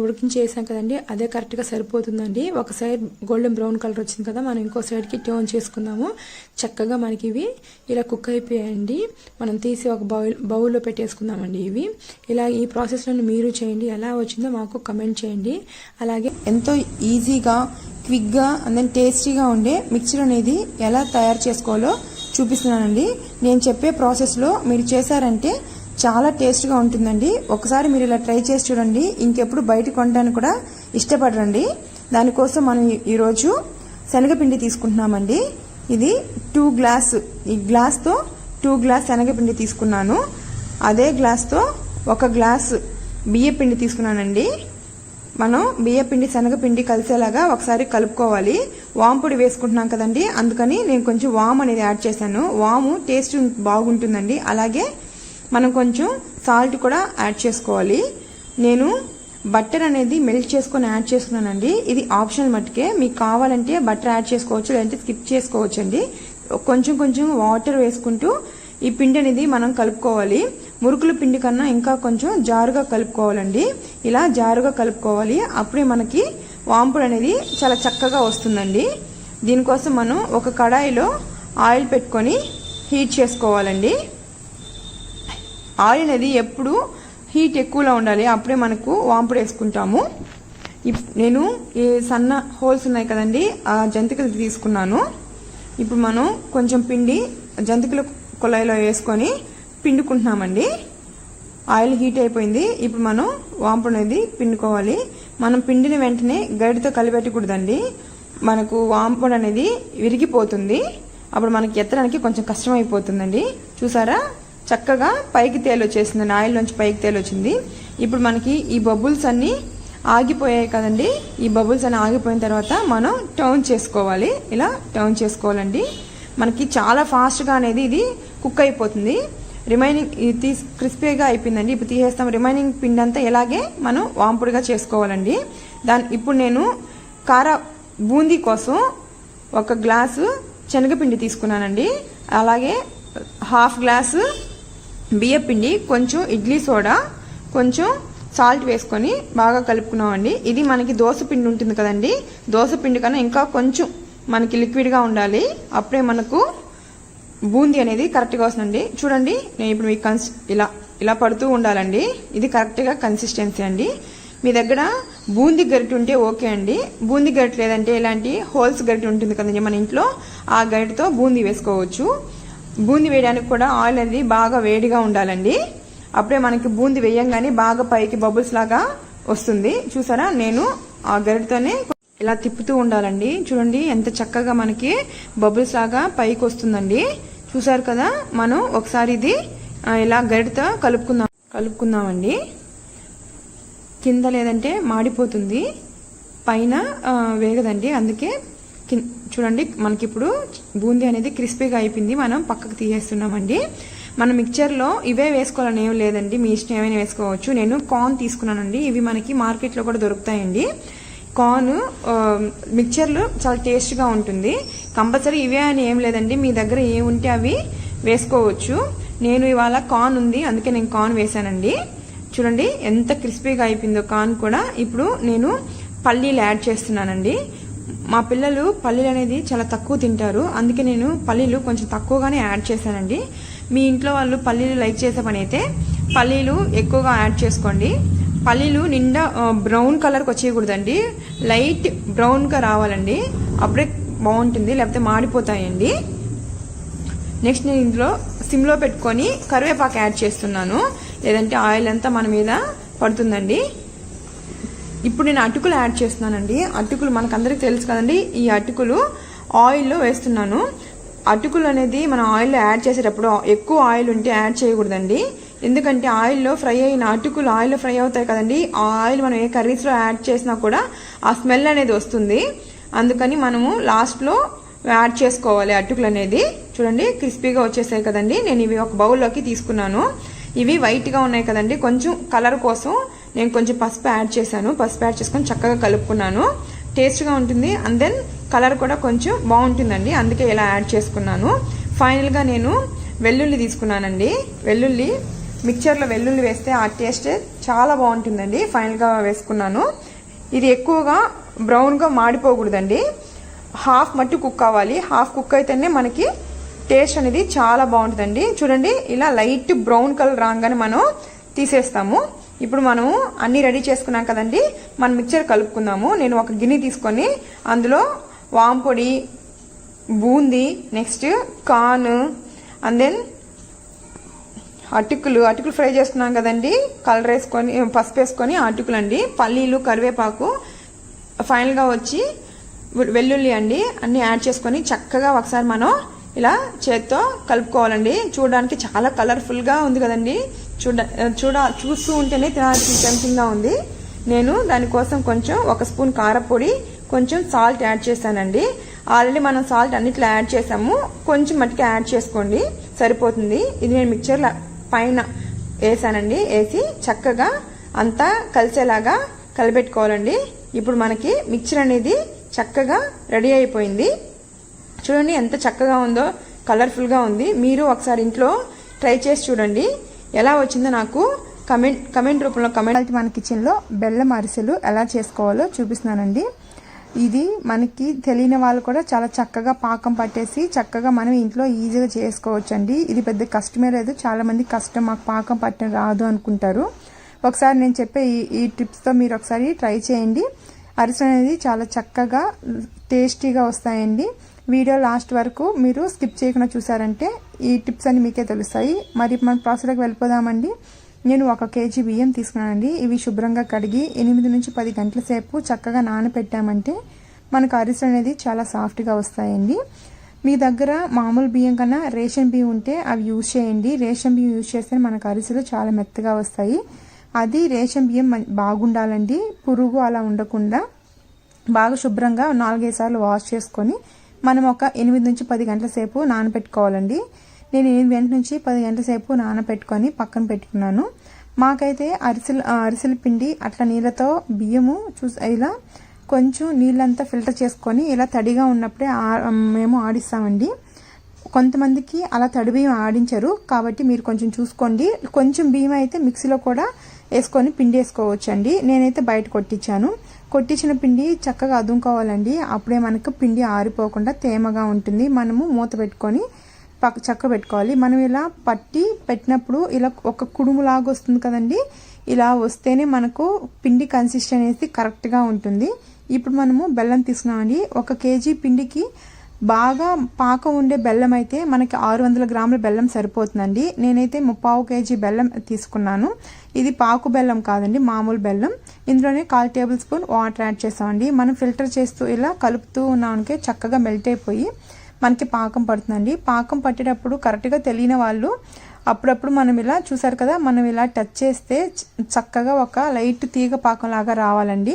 ఉడికించి వేసాం కదండి, అదే కరెక్ట్గా సరిపోతుందండి. ఒక సైడ్ గోల్డెన్ బ్రౌన్ కలర్ వచ్చింది కదా, మనం ఇంకో సైడ్కి టర్న్ చేసుకుందాము. చక్కగా మనకి ఇవి ఇలా కుక్ అయిపోయాయండి. మనం తీసి ఒక బౌల్లో పెట్టేసుకుందామండి. ఇవి ఇలా ఈ ప్రాసెస్లో మీరు చేయండి, ఎలా వచ్చిందో మాకు కమెంట్ చేయండి. అలాగే ఎంతో ఈజీగా క్విక్గా అండ్ దెన్ టేస్టీగా ఉండే మిక్చర్ అనేది ఎలా తయారు చేసుకోవాలో చూపిస్తున్నానండి. నేను చెప్పే ప్రాసెస్లో మీరు చేశారంటే చాలా టేస్ట్గా ఉంటుందండి. ఒకసారి మీరు ఇలా ట్రై చేసి చూడండి, ఇంకెప్పుడు బయట కొనడానికి కూడా ఇష్టపడరండి. దానికోసం మనం ఈరోజు శనగపిండి తీసుకుంటున్నామండి. ఇది 2 గ్లాస్, ఈ గ్లాస్తో 2 గ్లాస్ శనగపిండి తీసుకున్నాను. అదే గ్లాస్తో 1 గ్లాస్ బియ్యపిండి తీసుకున్నానండి. మనం బియ్యపిండి శనగపిండి కలిసేలాగా ఒకసారి కలుపుకోవాలి. వాము పొడి వేసుకుంటున్నాం కదండి, అందుకని నేను కొంచెం వాము అనేది యాడ్ చేశాను. వాము టేస్ట్ బాగుంటుందండి. అలాగే మనం కొంచెం సాల్ట్ కూడా యాడ్ చేసుకోవాలి. నేను బటర్ అనేది మెల్ట్ చేసుకొని యాడ్ చేసుకున్నానండి. ఇది ఆప్షనల్ మట్టుకే, మీకు కావాలంటే బటర్ యాడ్ చేసుకోవచ్చు, లేదంటే స్కిప్ చేసుకోవచ్చు అండి. కొంచెం కొంచెం వాటర్ వేసుకుంటూ ఈ పిండి అనేది మనం కలుపుకోవాలి. మురుకుల పిండి కన్నా ఇంకా కొంచెం జారుగా కలుపుకోవాలండి. ఇలా జారుగా కలుపుకోవాలి, అప్పుడే మనకి వాంపుడు అనేది చాలా చక్కగా వస్తుందండి. దీనికోసం మనం ఒక కడాయిలో ఆయిల్ పెట్టుకొని హీట్ చేసుకోవాలండి. ఆయిల్ అనేది ఎప్పుడు హీట్ ఎక్కువలో ఉండాలి, అప్పుడే మనకు వాంపుడు వేసుకుంటాము. నేను ఈ సన్న హోల్స్ ఉన్నాయి కదండి, ఆ జంతికలు తీసుకున్నాను. ఇప్పుడు మనం కొంచెం పిండి జంతికల కొలాయిలో వేసుకొని పిండుకుంటున్నామండి. ఆయిల్ హీట్ అయిపోయింది. ఇప్పుడు మనం వాంపుడు అనేది పిండుకోవాలి. మనం పిండిన వెంటనే గరిటతో కలిపెట్టకూడదండి, మనకు వాంపుడు అనేది విరిగిపోతుంది. అప్పుడు మనకి ఎత్తడానికి కొంచెం కష్టం అయిపోతుందండి. చూసారా చక్కగా పైకి తేలొచ్చేసిందండి, ఆయిల్ నుంచి పైకి తేలొచ్చింది. ఇప్పుడు మనకి ఈ బబుల్స్ అన్నీ ఆగిపోయాయి కదండి. ఈ బబుల్స్ అన్నీ ఆగిపోయిన తర్వాత మనం టర్న్ చేసుకోవాలి. ఇలా టర్న్ చేసుకోవాలండి. మనకి చాలా ఫాస్ట్గా అనేది ఇది కుక్ అయిపోతుంది. రిమైనింగ్ ఇది క్రిస్పీగా అయిపోయిందండి. ఇప్పుడు తీసేస్తాం. రిమైనింగ్ పిండి అంతా ఇలాగే మనం వాంపుడుగా చేసుకోవాలండి. ఇప్పుడు నేను బూందీ కోసం 1 గ్లాసు శనగపిండి తీసుకున్నానండి. అలాగే 1/2 గ్లాసు బియ్యపిండి, కొంచెం ఇడ్లీ సోడా, కొంచెం సాల్ట్ వేసుకొని బాగా కలుపుకున్నామండి. ఇది మనకి దోసపిండి ఉంటుంది కదండి, దోసపిండి కన్నా ఇంకా కొంచెం మనకి లిక్విడ్గా ఉండాలి. అప్పుడే మనకు బూందీ అనేది కరెక్ట్గా వస్తుందండి. చూడండి, నేను ఇప్పుడు మీకు ఇలా పడుతూ ఉండాలండి. ఇది కరెక్ట్గా కన్సిస్టెన్సీ అండి. మీ దగ్గర బూందీ గరిటె ఉంటే ఓకే అండి. బూందీ గరిటె లేదంటే ఇలాంటి హోల్స్ గరిటె ఉంటుంది కదండి మన ఇంట్లో, ఆ గరిటెతో బూందీ వేసుకోవచ్చు. బూందీ వేయడానికి కూడా ఆయిల్ అనేది బాగా వేడిగా ఉండాలండి. అప్పుడే మనకి బూందీ వేయంగానే బాగా పైకి బబుల్స్ లాగా వస్తుంది. చూసారా, నేను ఆ గరిటెతోనే ఇలా తిప్పుతూ ఉండాలండి. చూడండి ఎంత చక్కగా మనకి బబుల్స్ లాగా పైకి వస్తుందండి. చూసారు కదా, మనం ఒకసారి ఇది ఇలా గరిటెతో కలుపుకుందామండి. కింద లేదంటే మాడిపోతుంది, పైన వేగదండి. అందుకే చూడండి, మనకి ఇప్పుడు బూందీ అనేది క్రిస్పీగా అయిపోయింది. మనం పక్కకు తీసేస్తున్నామండి. మనం మిక్చర్లో ఇవే వేసుకోవాలని ఏం లేదండి, మీ ఇష్టం ఏమైనా వేసుకోవచ్చు. నేను కార్న్ తీసుకున్నానండి. ఇవి మనకి మార్కెట్లో కూడా దొరుకుతాయండి. కార్న్ మిక్చర్లు చాలా టేస్ట్గా ఉంటుంది. కంపల్సరీ ఇవే అని ఏం లేదండి, మీ దగ్గర ఏముంటే అవి వేసుకోవచ్చు. నేను ఇవాళ కార్న్ ఉంది, అందుకే నేను కార్న్ వేసానండి. చూడండి ఎంత క్రిస్పీగా అయిపోయిందో కార్న్ కూడా. ఇప్పుడు నేను పల్లీలు యాడ్ చేస్తున్నానండి. మా పిల్లలు పల్లీలు అనేది చాలా తక్కువ తింటారు, అందుకే నేను పల్లీలు కొంచెం తక్కువగానే యాడ్ చేశానండి. మీ ఇంట్లో వాళ్ళు పల్లీలు లైక్ చేసే పని అయితే పల్లీలు ఎక్కువగా యాడ్ చేసుకోండి. పల్లీలు నిండా బ్రౌన్ కలర్కి వచ్చేయకూడదండి, లైట్ బ్రౌన్గా రావాలండి, అప్పుడే బాగుంటుంది, లేకపోతే మాడిపోతాయండి. నెక్స్ట్ నేను ఇందులో సిమ్లో పెట్టుకొని కరివేపాకు యాడ్ చేస్తున్నాను, లేదంటే ఆయిల్ అంతా మన మీద పడుతుందండి. ఇప్పుడు నేను అటుకులు యాడ్ చేస్తున్నానండి. అటుకులు మనకందరికి తెలుసు కదండి, ఈ అటుకులు ఆయిల్లో వేస్తున్నాను. అటుకులు అనేది మనం ఆయిల్లో యాడ్ చేసేటప్పుడు ఎక్కువ ఆయిల్ ఉంటే యాడ్ చేయకూడదండి. ఎందుకంటే ఆయిల్లో ఫ్రై అయిన అటుకులు ఆయిల్లో ఫ్రై అవుతాయి కదండి, ఆ ఆయిల్ మనం ఏ కర్రీస్లో యాడ్ చేసినా కూడా ఆ స్మెల్ అనేది వస్తుంది. అందుకని మనము లాస్ట్లో యాడ్ చేసుకోవాలి అటుకులు అనేది. చూడండి క్రిస్పీగా వచ్చేసాయి కదండి. నేను ఇవి ఒక బౌల్లోకి తీసుకున్నాను. ఇవి వైట్గా ఉన్నాయి కదండి, కొంచెం కలర్ కోసం నేను కొంచెం పసుపు యాడ్ చేశాను. పసుపు యాడ్ చేసుకొని చక్కగా కలుపుకున్నాను. టేస్ట్గా ఉంటుంది, అండ్ దెన్ కలర్ కూడా కొంచెం బాగుంటుందండి, అందుకే ఇలా యాడ్ చేసుకున్నాను. ఫైనల్గా నేను వెల్లుల్లి తీసుకున్నానండి. వెల్లుల్లి మిక్చర్లో వెల్లుల్లి వేస్తే ఆ టేస్ట్ చాలా బాగుంటుందండి. ఫైనల్గా వేసుకున్నాను. ఇది ఎక్కువగా బ్రౌన్గా మాడిపోకూడదండి, హాఫ్ మట్టి కుక్ అవ్వాలి. హాఫ్ కుక్ అయితేనే మనకి టేస్ట్ అనేది చాలా బాగుంటుందండి. చూడండి ఇలా లైట్ బ్రౌన్ కలర్ రాగానే మనం తీసేస్తాము. ఇప్పుడు మనము అన్నీ రెడీ చేసుకున్నాం కదండి, మనం మిక్చర్ కలుపుకుందాము. నేను ఒక గిన్నె తీసుకొని అందులో వాంపొడి, boondi, next corn, and then అటుకులు ఫ్రై చేసుకున్నాం కదండి, కలర్ వేసుకొని పసుపు వేసుకొని అటుకులు అండి, పల్లీలు, కరివేపాకు, ఫైనల్గా వచ్చి వెల్లుల్లి అండి, అన్నీ యాడ్ చేసుకొని చక్కగా ఒకసారి మనం ఇలా చేత్తో కలుపుకోవాలండి. చూడడానికి చాలా కలర్ఫుల్గా ఉంది కదండి, చూస్తూ ఉంటేనే తినాల్సిన టెంప్టింగ్గా ఉంది. నేను దానికోసం కొంచెం 1 స్పూన్ కారపొడి, కొంచెం సాల్ట్ యాడ్ చేశానండి. ఆల్రెడీ మనం సాల్ట్ అన్నిట్లో యాడ్ చేసాము, కొంచెం మట్టికి యాడ్ చేసుకోండి సరిపోతుంది. ఇది నేను మిక్చర్ల పైన వేసానండి. వేసి చక్కగా అంతా కలిసేలాగా కలిపెట్టుకోవాలండి. ఇప్పుడు మనకి మిక్చర్ అనేది చక్కగా రెడీ అయిపోయింది. చూడండి ఎంత చక్కగా ఉందో, కలర్ఫుల్గా ఉంది. మీరు ఒకసారి ఇంట్లో ట్రై చేసి చూడండి, ఎలా వచ్చిందో నాకు కమెంట్ రూపంలో కమెంట్. మన కిచెన్లో బెల్లం అరిసెలు ఎలా చేసుకోవాలో చూపిస్తున్నానండి. ఇది మనకి తెలియని వాళ్ళు కూడా చాలా చక్కగా పాకం పట్టేసి చక్కగా మనం ఇంట్లో ఈజీగా చేసుకోవచ్చండి. ఇది పెద్ద కష్టమే లేదు. చాలా మంది కష్టం, మాకు పాకం పట్టడం రాదు అనుకుంటారు. ఒకసారి నేను చెప్పే ఈ టిప్స్తో మీరు ఒకసారి ట్రై చేయండి. అరిసెలు అనేది చాలా చక్కగా టేస్టీగా వస్తాయండి. వీడియో లాస్ట్ వరకు మీరు స్కిప్ చేయకుండా చూసారంటే ఈ టిప్స్ అన్ని మీకే తెలుస్తాయి. మరి మన ప్రాసెస్లోకి వెళ్ళిపోదామండి. నేను 1 కేజీ బియ్యం తీసుకున్నానండి. ఇవి శుభ్రంగా కడిగి 8 నుంచి 10 గంటల సేపు చక్కగా నానబెట్టామంటే మనకు అరిసెలు అనేది చాలా సాఫ్ట్గా వస్తాయండి. మీ దగ్గర మామూలు బియ్యం కన్నా రేషన్ బియ్యం ఉంటే అవి యూజ్ చేయండి. రేషన్ బియ్యం యూజ్ చేస్తే మనకు అరిసెలు చాలా మెత్తగా వస్తాయి. అది రేషన్ బియ్యం బాగుండాలండి, పురుగు అలా ఉండకుండా బాగా శుభ్రంగా 4-5 సార్లు వాష్ చేసుకొని మనం ఒక 8 నుంచి 10 గంటల సేపు నానబెట్టుకోవాలండి. నేను 8 నుంచి 10 గంటల సేపు నానబెట్టుకొని పక్కన పెట్టుకున్నాను. మాకైతే అరిసెల పిండి అట్లా నీళ్ళతో బియ్యము ఇలా కొంచెం నీళ్ళంతా ఫిల్టర్ చేసుకొని ఇలా తడిగా ఉన్నప్పుడే మేము ఆడిస్తామండి. కొంతమందికి అలా తడి బియ్యం ఆడించరు, కాబట్టి మీరు కొంచెం చూసుకోండి. కొంచెం బియ్యం అయితే మిక్సీలో కూడా వేసుకొని పిండి వేసుకోవచ్చు అండి. నేనైతే బయట కొట్టించిన పిండి చక్కగా అదుముకోవాలండి. అప్పుడే మనకు పిండి ఆరిపోకుండా తేమగా ఉంటుంది. మనము మూత పెట్టుకొని చక్క పెట్టుకోవాలి. మనం ఇలా పట్టి పెట్టినప్పుడు ఇలా ఒక కుడుములాగా వస్తుంది కదండి, ఇలా వస్తేనే మనకు పిండి కన్సిస్టెన్సీ కరెక్ట్గా ఉంటుంది. ఇప్పుడు మనము బెల్లం తీసుకున్నామండి. 1 కేజీ పిండికి బాగా పాకం ఉండే బెల్లం అయితే మనకి 600 గ్రాముల బెల్లం సరిపోతుందండి. నేనైతే 3/4 కేజీ బెల్లం తీసుకున్నాను. ఇది పాకు బెల్లం కాదండి, మామూలు బెల్లం. ఇందులోనే 1/4 టేబుల్ స్పూన్ వాటర్ యాడ్ చేస్తామండి. మనం ఫిల్టర్ చేస్తూ ఇలా కలుపుతూ ఉన్నామంటే చక్కగా మెల్ట్ అయిపోయి మనకి పాకం పడుతుందండి. పాకం పట్టేటప్పుడు కరెక్ట్గా తెలియని వాళ్ళు అప్పుడప్పుడు మనం ఇలా చూసారు కదా, మనం ఇలా టచ్ చేస్తే చక్కగా ఒక లైట్ తీగ పాకం లాగా రావాలండి.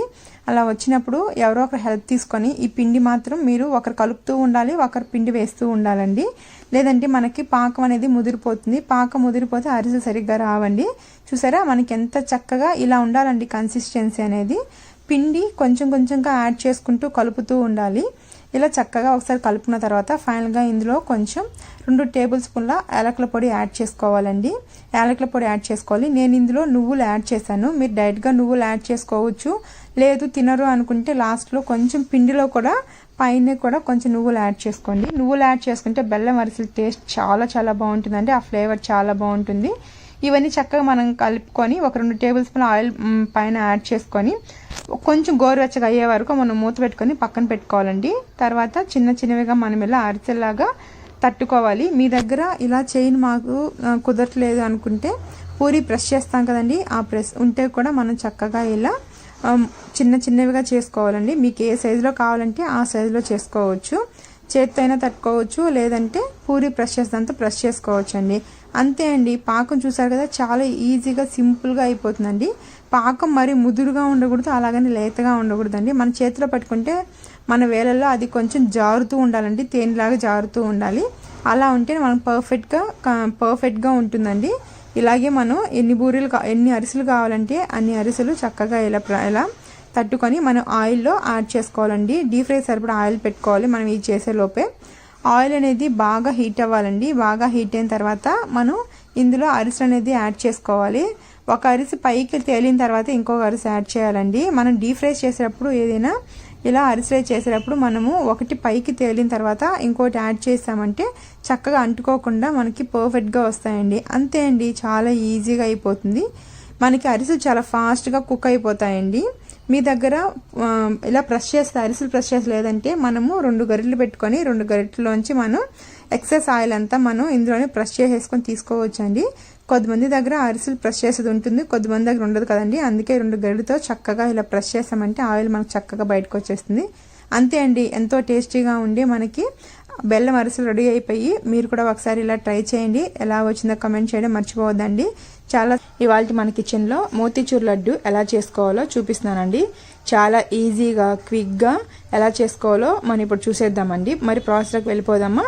అలా వచ్చినప్పుడు ఎవరో ఒకరు హెల్ప్ తీసుకొని ఈ పిండి మాత్రం మీరు ఒకరు కలుపుతూ ఉండాలి, ఒకరు పిండి వేస్తూ ఉండాలండి. లేదంటే మనకి పాకం అనేది ముదిరిపోతుంది. పాకం ముదిరిపోతే అరిసెలు సరిగ్గా రావండి. చూసారా మనకి ఎంత చక్కగా ఇలా ఉండాలండి కన్సిస్టెన్సీ అనేది. పిండి కొంచెం కొంచెంగా యాడ్ చేసుకుంటూ కలుపుతూ ఉండాలి. ఇలా చక్కగా ఒకసారి కలుపుకున్న తర్వాత ఫైనల్గా ఇందులో కొంచెం 2 టేబుల్ స్పూన్ల యాలకుల పొడి యాడ్ చేసుకోవాలండి. యాలకుల పొడి యాడ్ చేసుకోవాలి. నేను ఇందులో నువ్వులు యాడ్ చేశాను. మీరు డైరెక్ట్గా నువ్వులు యాడ్ చేసుకోవచ్చు. లేదు తినరు అనుకుంటే లాస్ట్లో కొంచెం పిండిలో కూడా పైన కూడా కొంచెం నువ్వులు యాడ్ చేసుకోండి. నువ్వులు యాడ్ చేసుకుంటే బెల్లం అరిసెల టేస్ట్ చాలా చాలా బాగుంటుందండి. ఆ ఫ్లేవర్ చాలా బాగుంటుంది. ఇవన్నీ చక్కగా మనం కలుపుకొని ఒక 2 టేబుల్ స్పూన్ ఆయిల్ పైన యాడ్ చేసుకొని కొంచెం గోరువెచ్చగా అయ్యే వరకు మనం మూత పెట్టుకొని పక్కన పెట్టుకోవాలండి. తర్వాత చిన్నవిగా మనం ఇలా అరిసెల్లాగా తట్టుకోవాలి. మీ దగ్గర ఇలా చేయని మాకు కుదరట్లేదు అనుకుంటే పూరి ప్రెస్ చేస్తాం కదండి, ఆ ప్రెస్ ఉంటే కూడా మనం చక్కగా ఇలా చిన్నవిగా చేసుకోవాలండి. మీకు ఏ సైజులో కావాలంటే ఆ సైజులో చేసుకోవచ్చు. చేత్తో అయినా తట్టుకోవచ్చు, లేదంటే పూరి ప్రెస్ చేసేంత ప్రెస్ చేసుకోవచ్చు అండి. అంతే అండి. పాకం చూసారు కదా, చాలా ఈజీగా సింపుల్గా అయిపోతుందండి. పాకం మరి ముదురుగా ఉండకూడదు, అలాగని లేతగా ఉండకూడదండి. మన చేతిలో పట్టుకుంటే మన వేళల్లో అది కొంచెం జారుతూ ఉండాలండి, తేనెలాగా జారుతూ ఉండాలి. అలా ఉంటే మనకు పర్ఫెక్ట్గా ఉంటుందండి. ఇలాగే మనం ఎన్ని అరిసెలు కావాలంటే అన్ని అరిసెలు చక్కగా ఇలా తట్టుకొని మనం ఆయిల్లో యాడ్ చేసుకోవాలండి. డీప్ ఫ్రై సరిపడా ఆయిల్ పెట్టుకోవాలి మనం ఇది చేసే లోపే. ఆయిల్ అనేది బాగా హీట్ అవ్వాలండి. బాగా హీట్ అయిన తర్వాత మనం ఇందులో అరిసెలు అనేది యాడ్ చేసుకోవాలి. ఒక అరిసె పైకి తేలిన తర్వాత ఇంకొక అరిసె యాడ్ చేయాలండి. మనం డీప్ ఫ్రై చేసేటప్పుడు ఏదైనా ఇలా అరిసెలు చేసేటప్పుడు మనము ఒకటి పైకి తేలిన తర్వాత ఇంకోటి యాడ్ చేసామంటే చక్కగా అంటుకోకుండా మనకి పర్ఫెక్ట్గా వస్తాయండి. అంతే అండి, చాలా ఈజీగా అయిపోతుంది. మనకి అరిసెలు చాలా ఫాస్ట్గా కుక్ అయిపోతాయండి. మీ దగ్గర ఇలా అరిసెలు ప్రెస్ చేసి లేదంటే మనము 2 గరిటెలు పెట్టుకొని 2 గరిటెలోంచి మనం ఎక్సెస్ ఆయిల్ అంతా మనం ఇందులోనే ప్రెస్ చేసేసుకొని తీసుకోవచ్చండి. కొద్దిమంది దగ్గర అరిసెలు ప్రెస్ చేసేది ఉంటుంది, కొద్దిమంది దగ్గర ఉండదు కదండి. అందుకే 2 గరిటెలతో చక్కగా ఇలా ప్రెస్ చేసామంటే ఆయిల్ మనకు చక్కగా బయటకు వచ్చేస్తుంది. అంతే అండి, ఎంతో టేస్టీగా ఉండి మనకి బెల్లం అరిసెలు రెడీ అయిపోయి. మీరు కూడా ఒకసారి ఇలా ట్రై చేయండి. ఎలా వచ్చిందో కమెంట్ చేయడం మర్చిపోవద్దండి. ఇవాళ మన కిచెన్లో మోతీచూర్ లడ్డు ఎలా చేసుకోవాలో చూపిస్తున్నానండి. చాలా ఈజీగా క్విక్గా ఎలా చేసుకోవాలో మనం ఇప్పుడు చూసేద్దామండి. మరి ప్రాసెస్లోకి వెళ్ళిపోదామా.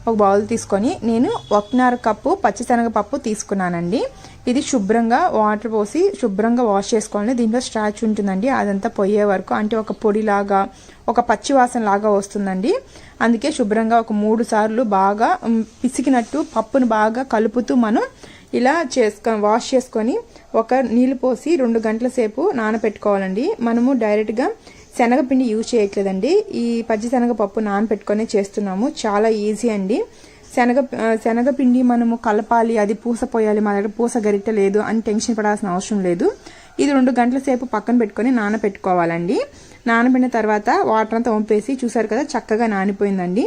ఒక బౌల్ తీసుకొని నేను 1.5 కప్పు పచ్చిశనగపప్పు తీసుకున్నానండి. ఇది శుభ్రంగా వాటర్ పోసి శుభ్రంగా వాష్ చేసుకోవాలి. దీంట్లో స్టార్చ్ ఉంటుందండి, అదంతా పోయే వరకు, అంటే ఒక పొడిలాగా ఒక పచ్చివాసన లాగా వస్తుందండి. అందుకే శుభ్రంగా ఒక 3 సార్లు బాగా పిసికినట్టు పప్పును బాగా కలుపుతూ మనం ఇలా వాష్ చేసుకొని ఒక నీళ్ళు పోసి 2 గంటల సేపు నానపెట్టుకోవాలండి. మనము డైరెక్ట్గా శనగపిండి యూజ్ చేయట్లేదండి. ఈ పచ్చిశనగపప్పు నానపెట్టుకొని చేస్తున్నాము. చాలా ఈజీ అండి. శనగపిండి మనము కలపాలి, అది పూస పోయాలి, మా దగ్గర పూస గరిట లేదు అని టెన్షన్ పడాల్సిన అవసరం లేదు. ఇది 2 గంటల సేపు పక్కన పెట్టుకొని నానపెట్టుకోవాలండి. నానబెట్టిన తర్వాత వాటర్ అంతా వంపేసి చూసారు కదా చక్కగా నానిపోయిందండి.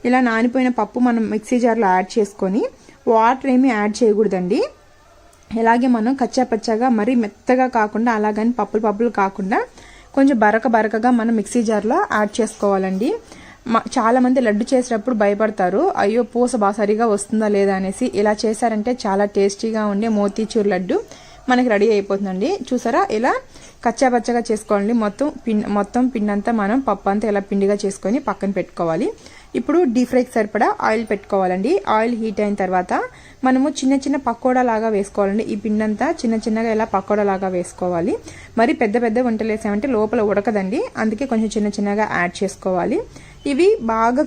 ఇలా నానిపోయిన పప్పు మనం మిక్సీ జార్లో యాడ్ చేసుకొని వాటర్ ఏమీ యాడ్ చేయకూడదండి. ఇలాగే మనం కచ్చాపచ్చాగా మరీ మెత్తగా కాకుండా అలాగని పప్పులు కాకుండా కొంచెం బరకగా మనం మిక్సీ జార్లో యాడ్ చేసుకోవాలండి. చాలా మంది లడ్డు చేసేటప్పుడు భయపడతారు, అయ్యో పూస బాగా సరిగా వస్తుందా లేదా అనేసి. ఇలా చేశారంటే చాలా టేస్టీగా ఉండే మోతీచూర్ లడ్డు మనకి రెడీ అయిపోతుందండి. చూసారా, ఇలా కచ్చాపచ్చగా చేసుకోవాలి. మొత్తం పిండి అంతా మనం పప్పు అంతా ఇలా పిండిగా చేసుకొని పక్కన పెట్టుకోవాలి. ఇప్పుడు డీప్ ఫ్రైకి సరిపడా ఆయిల్ పెట్టుకోవాలండి. ఆయిల్ హీట్ అయిన తర్వాత మనము చిన్న చిన్న పకోడా లాగా వేసుకోవాలండి. ఈ పిండి అంతా చిన్న చిన్నగా ఇలా పకోడా లాగా వేసుకోవాలి. మరి పెద్ద పెద్ద వంటలు వేసామంటే లోపల ఉడకదండి, అందుకే కొంచెం చిన్న చిన్నగా యాడ్ చేసుకోవాలి. ఇవి బాగా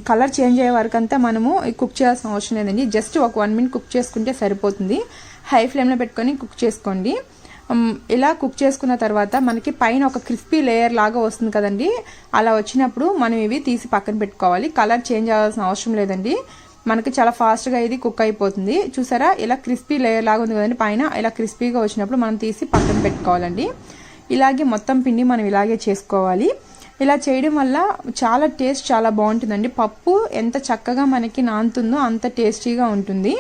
కలర్ చేంజ్ అయ్యే వరకు అంతా మనము కుక్ చేయాల్సిన అవసరం లేదండి. జస్ట్ ఒక 1 minute కుక్ చేసుకుంటే సరిపోతుంది. హై ఫ్లేమ్లో పెట్టుకొని కుక్ చేసుకోండి. ఇలా కుక్ చేసుకున్న తర్వాత మనకి పైన ఒక క్రిస్పీ లేయర్ లాగా వస్తుంది కదండి, అలా వచ్చినప్పుడు మనం ఇవి తీసి పక్కన పెట్టుకోవాలి. కలర్ చేంజ్ అవ్వాల్సిన అవసరం లేదండి, మనకి చాలా ఫాస్ట్గా ఇది కుక్ అయిపోతుంది. చూసారా, ఇలా క్రిస్పీ లేయర్ లాగా ఉంది కదండి, పైన ఇలా క్రిస్పీగా వచ్చినప్పుడు మనం తీసి పక్కన పెట్టుకోవాలండి. ఇలాగే మొత్తం పిండి మనం ఇలాగే చేసుకోవాలి. ఇలా చేయడం వల్ల చాలా టేస్ట్ చాలా బాగుంటుందండి. పప్పు ఎంత చక్కగా మనకి నానుతుందో అంత టేస్టీగా ఉంటుంది.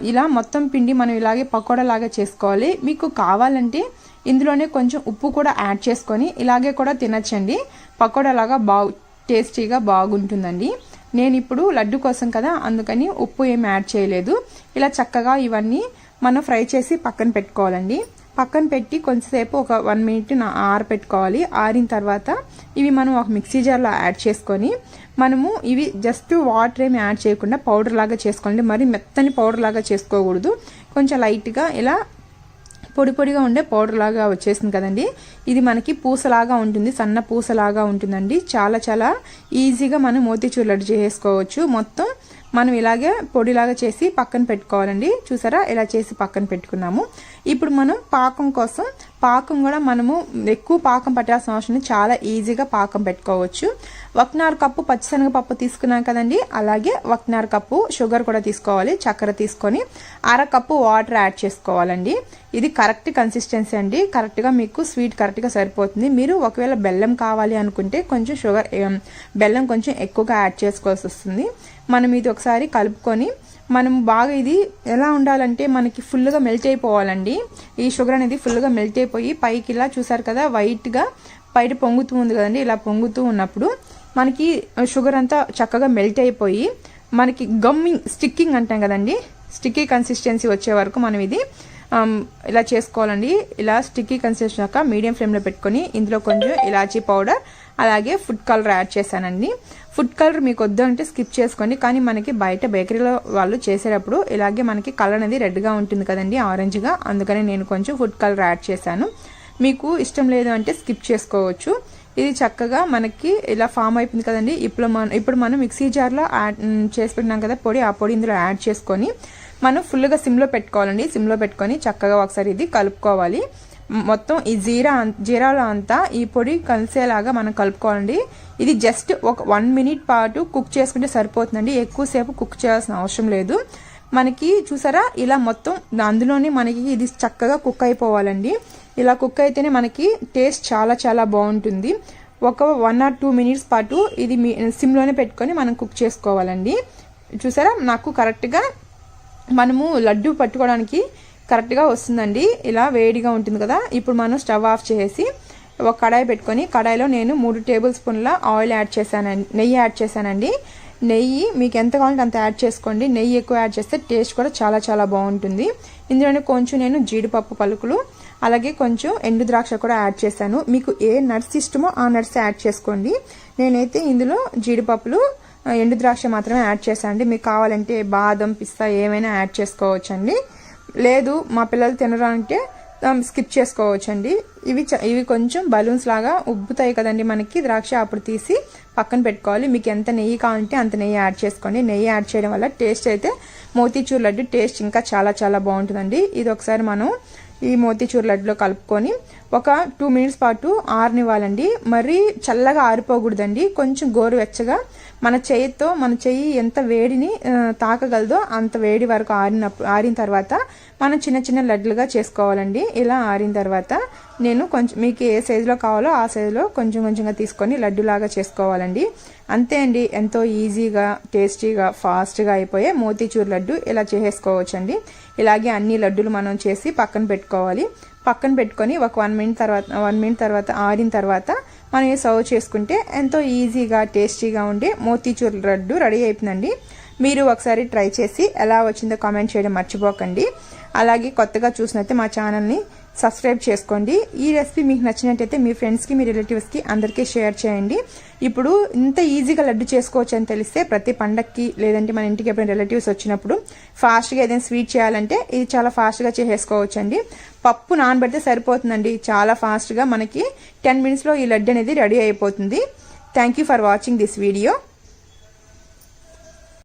ఇలా మొత్తం పిండి మనం ఇలాగే పకోడా లాగా చేసుకోవాలి. మీకు కావాలంటే ఇందులోనే కొంచెం ఉప్పు కూడా యాడ్ చేసుకొని ఇలాగే కూడా తినచ్చండి. పకోడా లాగా టేస్టీగా బాగుంటుందండి. నేను ఇప్పుడు లడ్డు కోసం కదా, అందుకని ఉప్పు ఏమి యాడ్ చేయలేదు. ఇలా చక్కగా ఇవన్నీ మనం ఫ్రై చేసి పక్కన పెట్టుకోవాలండి. పక్కన పెట్టి కొంచెంసేపు ఒక 1 minute ఆరపెట్టుకోవాలి. ఆరిన తర్వాత ఇవి మనం ఒక మిక్సీ జార్లో యాడ్ చేసుకొని మనము ఇవి జస్ట్ వాటర్ ఏమి యాడ్ చేయకుండా పౌడర్ లాగా చేసుకోండి. మరి మెత్తని పౌడర్ లాగా చేసుకోకూడదు. కొంచెం లైట్గా ఇలా పొడి పొడిగా ఉండే పౌడర్ లాగా వచ్చేసింది కదండి, ఇది మనకి పూసలాగా ఉంటుంది, సన్న పూసలాగా ఉంటుందండి. చాలా చాలా ఈజీగా మనం మోతీచూర్ లడ్డు చేసుకోవచ్చు. మొత్తం మనం ఇలాగే పొడిలాగా చేసి పక్కన పెట్టుకోవాలండి. చూసారా, ఇలా చేసి పక్కన పెట్టుకున్నాము. ఇప్పుడు మనం పాకం కోసం, పాకం కూడా మనము ఎక్కువ పాకం పట్టాల్సిన అవసరం లేదు, చాలా ఈజీగా పాకం పెట్టుకోవచ్చు. 1/2 కప్పు పచ్చిశనగపప్పు తీసుకున్నాం కదండి, అలాగే 1/2 కప్పు షుగర్ కూడా తీసుకోవాలి. చక్కెర తీసుకొని 1/2 కప్పు వాటర్ యాడ్ చేసుకోవాలండి. ఇది కరెక్ట్ కన్సిస్టెన్సీ అండి, కరెక్ట్గా మీకు స్వీట్ కరెక్ట్గా సరిపోతుంది. మీరు ఒకవేళ బెల్లం కావాలి అనుకుంటే కొంచెం బెల్లం కొంచెం ఎక్కువగా యాడ్ చేసుకోవాల్సి వస్తుంది. మనం ఇది ఒకసారి కలుపుకొని మనం బాగా ఇది ఎలా ఉండాలంటే మనకి ఫుల్గా మెల్ట్ అయిపోవాలండి. ఈ షుగర్ అనేది ఫుల్గా మెల్ట్ అయిపోయి పైకి ఇలా చూసారు కదా వైట్గా బయట పొంగుతూ ఉంది కదండి, ఇలా పొంగుతూ ఉన్నప్పుడు మనకి షుగర్ అంతా చక్కగా మెల్ట్ అయిపోయి మనకి స్టిక్కింగ్ అంటాం కదండి, స్టిక్కీ కన్సిస్టెన్సీ వచ్చే వరకు మనం ఇది ఇలా చేసుకోవాలండి. ఇలా స్టిక్కీ కన్సిస్టెన్సీ యొక్క మీడియం ఫ్లేమ్లో పెట్టుకొని ఇందులో కొంచెం ఇలాచీ పౌడర్ అలాగే ఫుడ్ కలర్ యాడ్ చేశానండి. ఫుడ్ కలర్ మీకు వద్దు అంటే స్కిప్ చేసుకోండి, కానీ మనకి బయట బేకరీలో వాళ్ళు చేసేటప్పుడు ఇలాగే మనకి కలర్ అనేది రెడ్గా ఉంటుంది కదండి, ఆరెంజ్గా, అందుకని నేను కొంచెం ఫుడ్ కలర్ యాడ్ చేశాను. మీకు ఇష్టం లేదు అంటే స్కిప్ చేసుకోవచ్చు. ఇది చక్కగా మనకి ఇలా ఫామ్ అయిపోయింది కదండి. ఇప్పుడు మనం మిక్సీ జార్లో చేసి పెట్టినాం కదా పొడి, ఆ పొడి ఇందులో యాడ్ చేసుకొని మనం ఫుల్గా సిమ్లో పెట్టుకోవాలండి. సిమ్లో పెట్టుకొని చక్కగా ఒకసారి ఇది కలుపుకోవాలి. మొత్తం ఈ జీరాలో అంతా ఈ పొడి కలిసేలాగా మనం కలుపుకోవాలండి. ఇది జస్ట్ ఒక 1 minute పాటు కుక్ చేసుకుంటే సరిపోతుందండి, ఎక్కువసేపు కుక్ చేయాల్సిన అవసరం లేదు. మనకి చూసారా, ఇలా మొత్తం అందులోనే మనకి ఇది చక్కగా కుక్ అయిపోవాలండి. ఇలా కుక్ అయితేనే మనకి టేస్ట్ చాలా చాలా బాగుంటుంది. ఒక 1 or 2 minutes పాటు ఇది సిమ్లోనే పెట్టుకొని మనం కుక్ చేసుకోవాలండి. చూసారా, నాకు కరెక్ట్గా మనము లడ్డు పట్టుకోవడానికి కరెక్ట్గా వస్తుందండి. ఇలా వేడిగా ఉంటుంది కదా. ఇప్పుడు మనం స్టవ్ ఆఫ్ చేసి ఒక కడాయి పెట్టుకొని కడాయిలో నేను 3 tablespoons ఆయిల్ యాడ్ చేశానండి, నెయ్యి యాడ్ చేశానండి. నెయ్యి మీకు ఎంత కావాలంటే అంత యాడ్ చేసుకోండి. నెయ్యి ఎక్కువ యాడ్ చేస్తే టేస్ట్ కూడా చాలా చాలా బాగుంటుంది. ఇందులోనే కొంచెం నేను జీడిపప్పు పలుకులు అలాగే కొంచెం ఎండు ద్రాక్ష కూడా యాడ్ చేశాను. మీకు ఏ నట్స్ ఇష్టమో ఆ నట్స్ యాడ్ చేసుకోండి. నేనైతే ఇందులో జీడిపప్పులు ఎండు ద్రాక్ష మాత్రమే యాడ్ చేశానండి. మీకు కావాలంటే బాదం పిస్తా ఏమైనా యాడ్ చేసుకోవచ్చండి. లేదు మా పిల్లలు తినరు అంటే స్కిప్ చేసుకోవచ్చండి. ఇవి కొంచెం బలూన్స్ లాగా ఉబ్బుతాయి కదండి మనకి ద్రాక్ష, అప్పుడు తీసి పక్కన పెట్టుకోవాలి. మీకు ఎంత నెయ్యి కావాలంటే అంత నెయ్యి యాడ్ చేసుకోండి. నెయ్యి యాడ్ చేయడం వల్ల టేస్ట్ అయితే మోతీచూర్ లడ్డు టేస్ట్ ఇంకా చాలా చాలా బాగుంటుందండి. ఇది ఒకసారి మనం ఈ మోతీచూర్ లడ్డులో కలుపుకొని ఒక 2 minutes పాటు ఆరనివ్వాలండి. మరీ చల్లగా ఆరిపోకూడదండి, కొంచెం గోరువెచ్చగా మన చెయ్యి ఎంత వేడిని తాకగలదో అంత వేడి వరకు ఆరిన తర్వాత మనం చిన్న చిన్న లడ్లుగా చేసుకోవాలండి. ఇలా ఆరిన తర్వాత నేను కొంచెం మీకు ఏ సైజులో కావాలో ఆ సైజులో కొంచెం కొంచెంగా తీసుకొని లడ్డులాగా చేసుకోవాలండి. అంతే అండి, ఎంతో ఈజీగా టేస్టీగా ఫాస్ట్గా అయిపోయే మోతీచూర్ లడ్డు ఇలా చేసేసుకోవచ్చండి. ఇలాగే అన్ని లడ్డులు మనం చేసి పక్కన పెట్టుకోవాలి. పక్కన పెట్టుకొని ఒక 1 minute తర్వాత ఆరిన తర్వాత మనం సర్వ్ చేసుకుంటే ఎంతో ఈజీగా టేస్టీగా ఉండే మోతీచూర్ లడ్డు రెడీ అయిపోయిందండి. మీరు ఒకసారి ట్రై చేసి ఎలా వచ్చిందో కామెంట్ చేయడం మర్చిపోకండి. అలాగే కొత్తగా చూసినైతే మా ఛానల్ని సబ్స్క్రైబ్ చేసుకోండి. ఈ రెసిపీ మీకు నచ్చినట్టయితే మీ ఫ్రెండ్స్కి, మీ రిలేటివ్స్కి అందరికీ షేర్ చేయండి. ఇప్పుడు ఇంత ఈజీగా లడ్డు చేసుకోవచ్చు అని తెలిస్తే ప్రతి పండక్కి లేదంటే మన ఇంటికి ఎప్పుడైనా రిలేటివ్స్ వచ్చినప్పుడు ఫాస్ట్గా ఏదైనా స్వీట్ చేయాలంటే ఇది చాలా ఫాస్ట్గా చేసేసుకోవచ్చు అండి. పప్పు నానబెడితే సరిపోతుందండి. చాలా ఫాస్ట్గా మనకి 10 minutesలో ఈ లడ్డు అనేది రెడీ అయిపోతుంది. Thank you for watching this video.